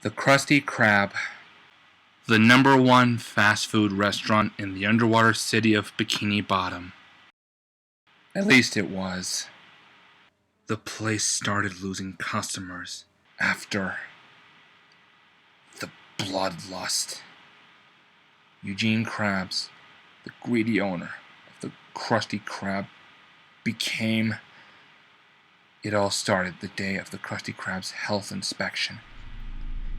The Krusty Krab, the #1 fast food restaurant in the underwater city of Bikini Bottom. At least it was. The place started losing customers after the bloodlust. Eugene Krabs, the greedy owner of the Krusty Krab, became... It all started the day of the Krusty Krab's health inspection.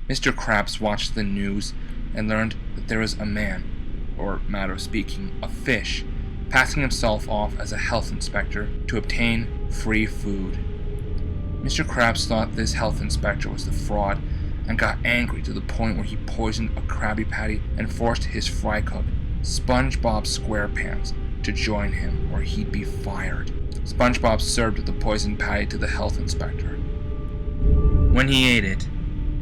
Mr. Krabs watched the news and learned that there was a man, or matter of speaking, a fish, passing himself off as a health inspector to obtain free food. Mr. Krabs thought this health inspector was the fraud and got angry to the point where he poisoned a Krabby Patty and forced his fry cook, SpongeBob SquarePants, to join him or he'd be fired. SpongeBob served the poisoned patty to the health inspector. When he ate it,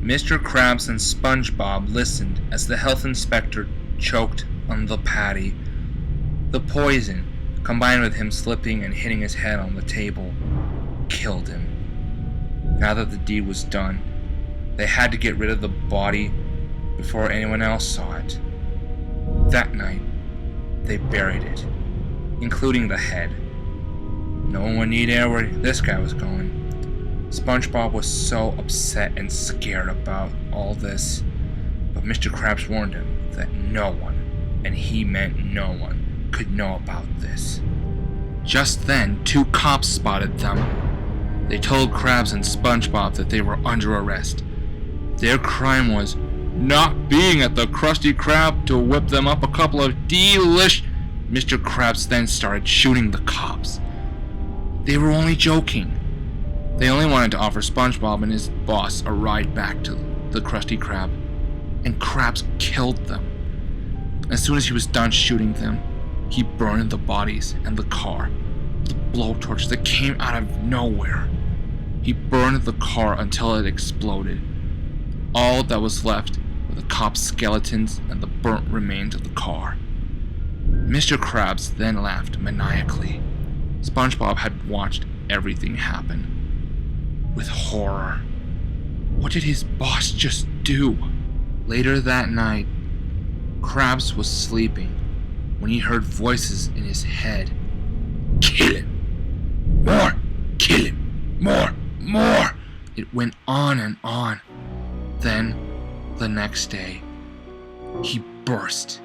Mr. Krabs and SpongeBob listened as the health inspector choked on the patty. The poison, combined with him slipping and hitting his head on the table, killed him. Now that the deed was done, they had to get rid of the body before anyone else saw it. That night, they buried it, including the head. No one would need air where this guy was going. SpongeBob was so upset and scared about all this, but Mr. Krabs warned him that no one, and he meant no one, could know about this. Just then, 2 cops spotted them. They told Krabs and SpongeBob that they were under arrest. Their crime was not being at the Krusty Krab to whip them up a couple of delish... Mr. Krabs then started shooting the cops. They were only joking. They only wanted to offer SpongeBob and his boss a ride back to the Krusty Krab, and Krabs killed them. As soon as he was done shooting them, he burned the bodies and the car, the blowtorch that came out of nowhere. He burned the car until it exploded. All that was left were the cops' skeletons and the burnt remains of the car. Mr. Krabs then laughed maniacally. SpongeBob had watched everything happen with horror. What did his boss just do? Later that night, Krabs was sleeping when he heard voices in his head. Kill him! More! Kill him! More! More! It went on and on. Then, the next day, he burst.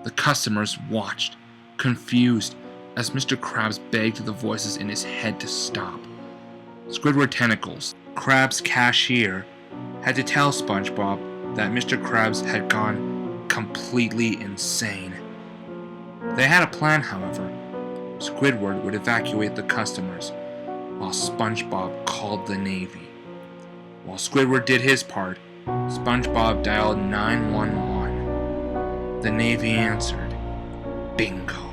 The customers watched, confused, as Mr. Krabs begged the voices in his head to stop. Squidward Tentacles, Krabs' cashier, had to tell SpongeBob that Mr. Krabs had gone completely insane. They had a plan, however. Squidward would evacuate the customers, while SpongeBob called the Navy. While Squidward did his part, SpongeBob dialed 911. The Navy answered. Bingo.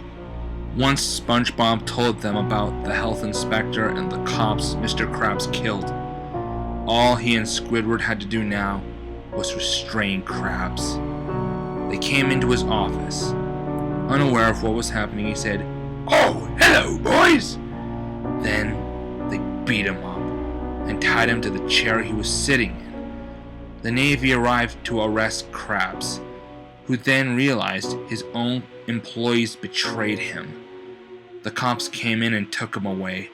Once SpongeBob told them about the health inspector and the cops Mr. Krabs killed, all he and Squidward had to do now was restrain Krabs. They came into his office. Unaware of what was happening, he said, "Oh, hello, boys!" Then they beat him up and tied him to the chair he was sitting in. The Navy arrived to arrest Krabs, who then realized his own employees betrayed him. The cops came in and took him away,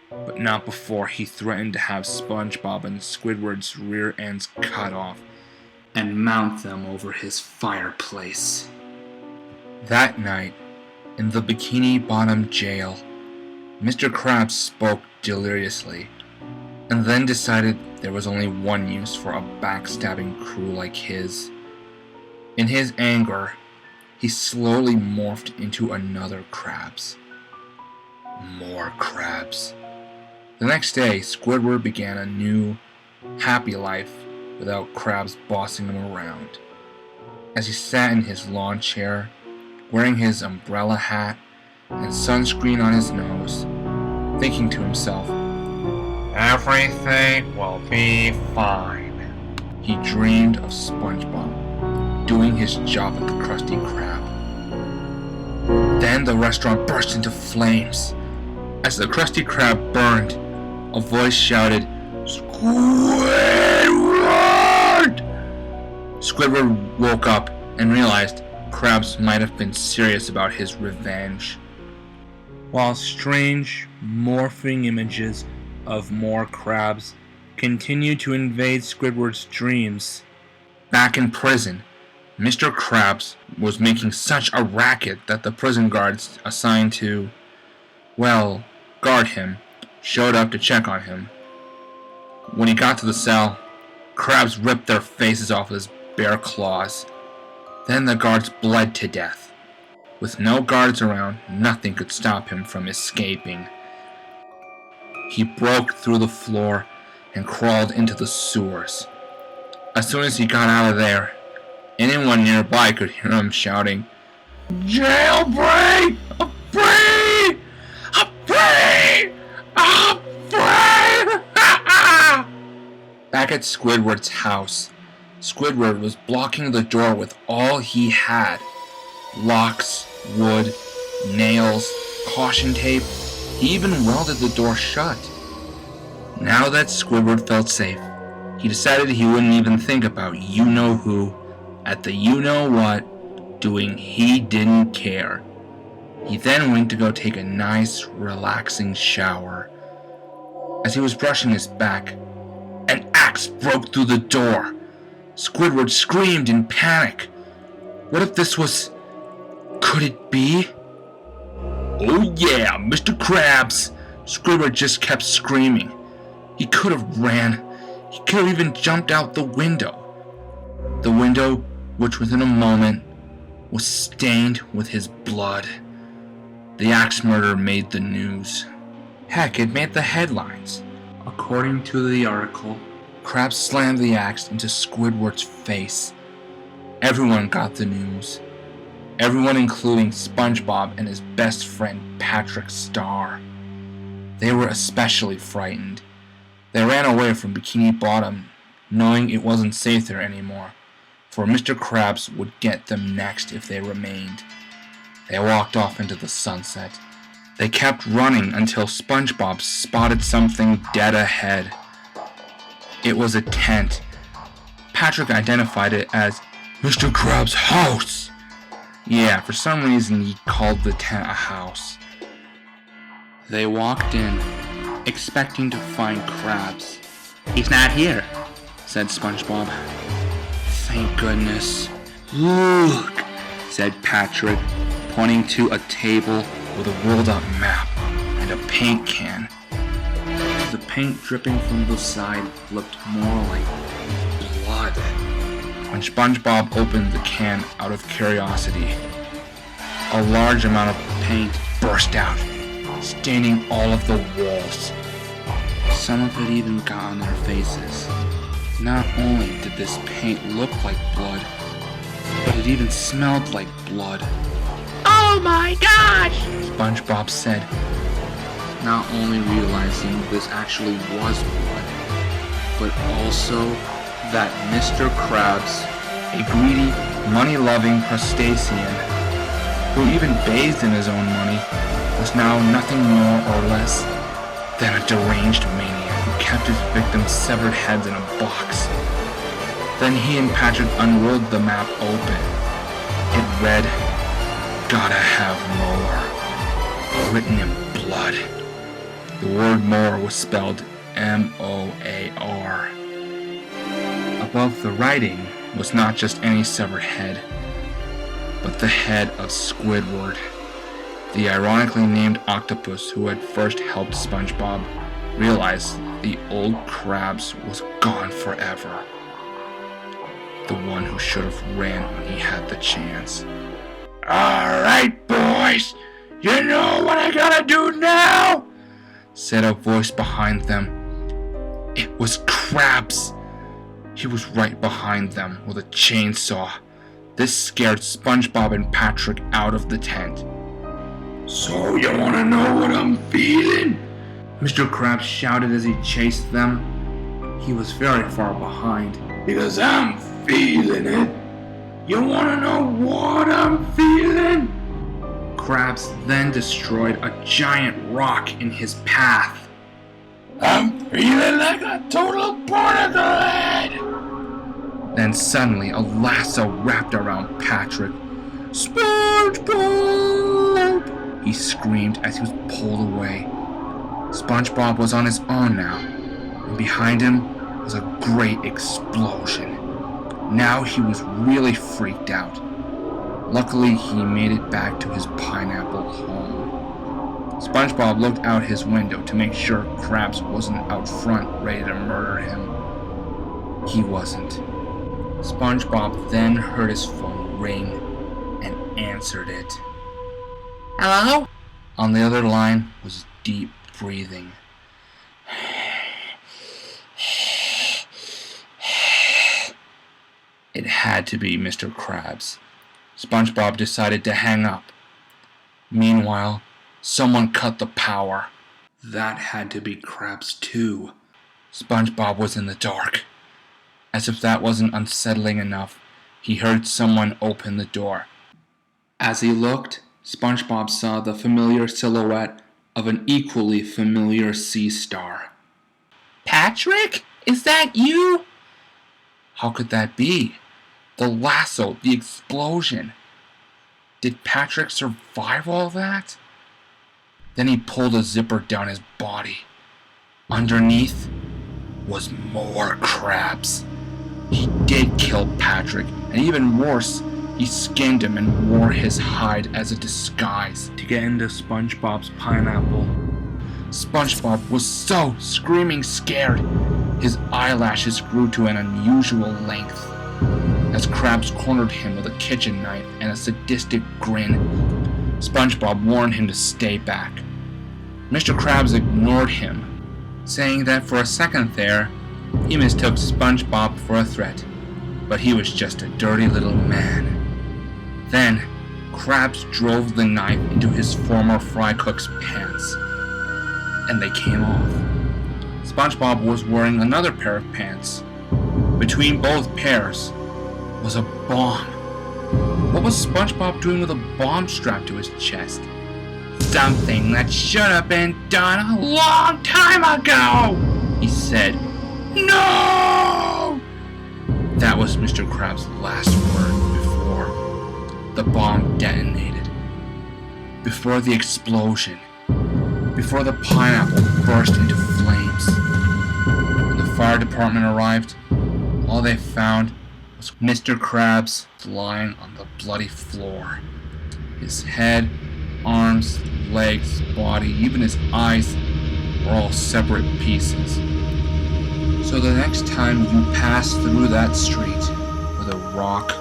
but not before he threatened to have SpongeBob and Squidward's rear ends cut off and mount them over his fireplace. That night, in the Bikini Bottom jail, Mr. Krabs spoke deliriously, and then decided there was only one use for a backstabbing crew like his. In his anger, he slowly morphed into another Krabs. More Krabs. The next day, Squidward began a new, happy life without Krabs bossing him around. As he sat in his lawn chair, wearing his umbrella hat and sunscreen on his nose, thinking to himself, "Everything will be fine," he dreamed of SpongeBob doing his job at the Krusty Krab. Then the restaurant burst into flames. As the Krusty Krab burned, a voice shouted, "Squidward! Squidward woke up and realized Krabs might have been serious about his revenge. While strange, morphing images of more Krabs continued to invade Squidward's dreams, back in prison, Mr. Krabs was making such a racket that the prison guards assigned to, guard him, showed up to check on him. When he got to the cell, Krabs ripped their faces off with his bare claws. Then the guards bled to death. With no guards around, nothing could stop him from escaping. He broke through the floor and crawled into the sewers. As soon as he got out of there, anyone nearby could hear him shouting, "Jailbreak! I'm free! I'm free! I'm free!" Back at Squidward's house, Squidward was blocking the door with all he had. Locks, wood, nails, caution tape. He even welded the door shut. Now that Squidward felt safe, he decided he wouldn't even think about you-know-who at the you-know-what doing he didn't care. He then went to go take a nice, relaxing shower. As he was brushing his back, an axe broke through the door. Squidward screamed in panic. What if this was... Could it be? "Oh yeah, Mr. Krabs!" Squidward just kept screaming. He could have ran. He could have even jumped out the window. The window, which within a moment was stained with his blood. The axe murder made the news. Heck, it made the headlines. According to the article, Krabs slammed the axe into Squidward's face. Everyone got the news. Everyone including SpongeBob and his best friend Patrick Star. They were especially frightened. They ran away from Bikini Bottom, knowing it wasn't safe there anymore, for Mr. Krabs would get them next if they remained. They walked off into the sunset. They kept running until SpongeBob spotted something dead ahead. It was a tent. Patrick identified it as Mr. Krabs' house. Yeah, for some reason he called the tent a house. They walked in, expecting to find Krabs. "He's not here," said SpongeBob. "Thank goodness." "Look," said Patrick, pointing to a table with a rolled up map and a paint can. The paint dripping from the side looked more like blood. When SpongeBob opened the can out of curiosity, a large amount of paint burst out, staining all of the walls. Some of it even got on their faces. Not only did this paint look like blood, but it even smelled like blood. "Oh my gosh!" SpongeBob said, not only realizing this actually was blood, but also that Mr. Krabs, a greedy, money-loving crustacean, who even bathed in his own money, was now nothing more or less than a deranged maniac who kept his victims' severed heads in a box. Then he and Patrick unrolled the map open. It read, "Gotta have more," written in blood. The word more was spelled M-O-A-R. Above the writing was not just any severed head, but the head of Squidward, the ironically named octopus who had first helped SpongeBob realize the old Krabs was gone forever. The one who should have ran when he had the chance. "Alright, boys, you know what I gotta do now?" said a voice behind them. It was Krabs. He was right behind them with a chainsaw. This scared SpongeBob and Patrick out of the tent. "So you wanna know what I'm feeling?" Mr. Krabs shouted as he chased them. He was very far behind. "Because I'm feeling it. You wanna know what I'm feeling?" Krabs then destroyed a giant rock in his path. "I'm feeling like a total particle head." Then suddenly a lasso wrapped around Patrick. SpongeBob! He screamed as he was pulled away. SpongeBob was on his own now, and behind him was a great explosion. Now he was really freaked out. Luckily, he made it back to his pineapple home. SpongeBob looked out his window to make sure Krabs wasn't out front ready to murder him. He wasn't. SpongeBob then heard his phone ring and answered it. Hello? On the other line was deep breathing. It had to be Mr. Krabs. SpongeBob decided to hang up. Meanwhile, someone cut the power. That had to be Krabs too. SpongeBob was in the dark. As if that wasn't unsettling enough, he heard someone open the door. As he looked, SpongeBob saw the familiar silhouette of an equally familiar sea star. Patrick? Is that you? How could that be? The lasso, the explosion. Did Patrick survive all that? Then he pulled a zipper down his body. Underneath was more Krabs. He did kill Patrick, and even worse, he skinned him and wore his hide as a disguise to get into SpongeBob's pineapple. SpongeBob was so screaming scared. His eyelashes grew to an unusual length. As Krabs cornered him with a kitchen knife and a sadistic grin, SpongeBob warned him to stay back. Mr. Krabs ignored him, saying that for a second there, he mistook SpongeBob for a threat, but he was just a dirty little man. Then, Krabs drove the knife into his former fry cook's pants, and they came off. SpongeBob was wearing another pair of pants. Between both pairs was a bomb. What was SpongeBob doing with a bomb strapped to his chest? Something that should have been done a long time ago, he said. No! That was Mr. Krabs' last word before the bomb detonated. Before the explosion. Before the pineapple burst into flames. When the fire department arrived, all they found was Mr. Krabs lying on the bloody floor. His head, arms, legs, body, even his eyes were all separate pieces. So the next time you pass through that street with a rock,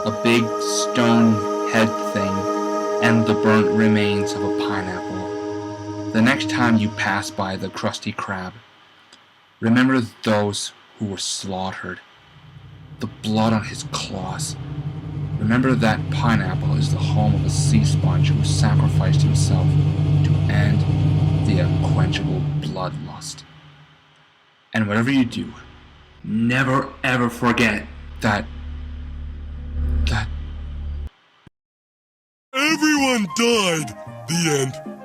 a big stone head thing, and the burnt remains of a pineapple, the next time you pass by the Krusty Krab, remember those who were slaughtered, the blood on his claws. Remember that pineapple is the home of a sea sponge who sacrificed himself to end the unquenchable bloodlust. And whatever you do, never ever forget that Everyone died. The end.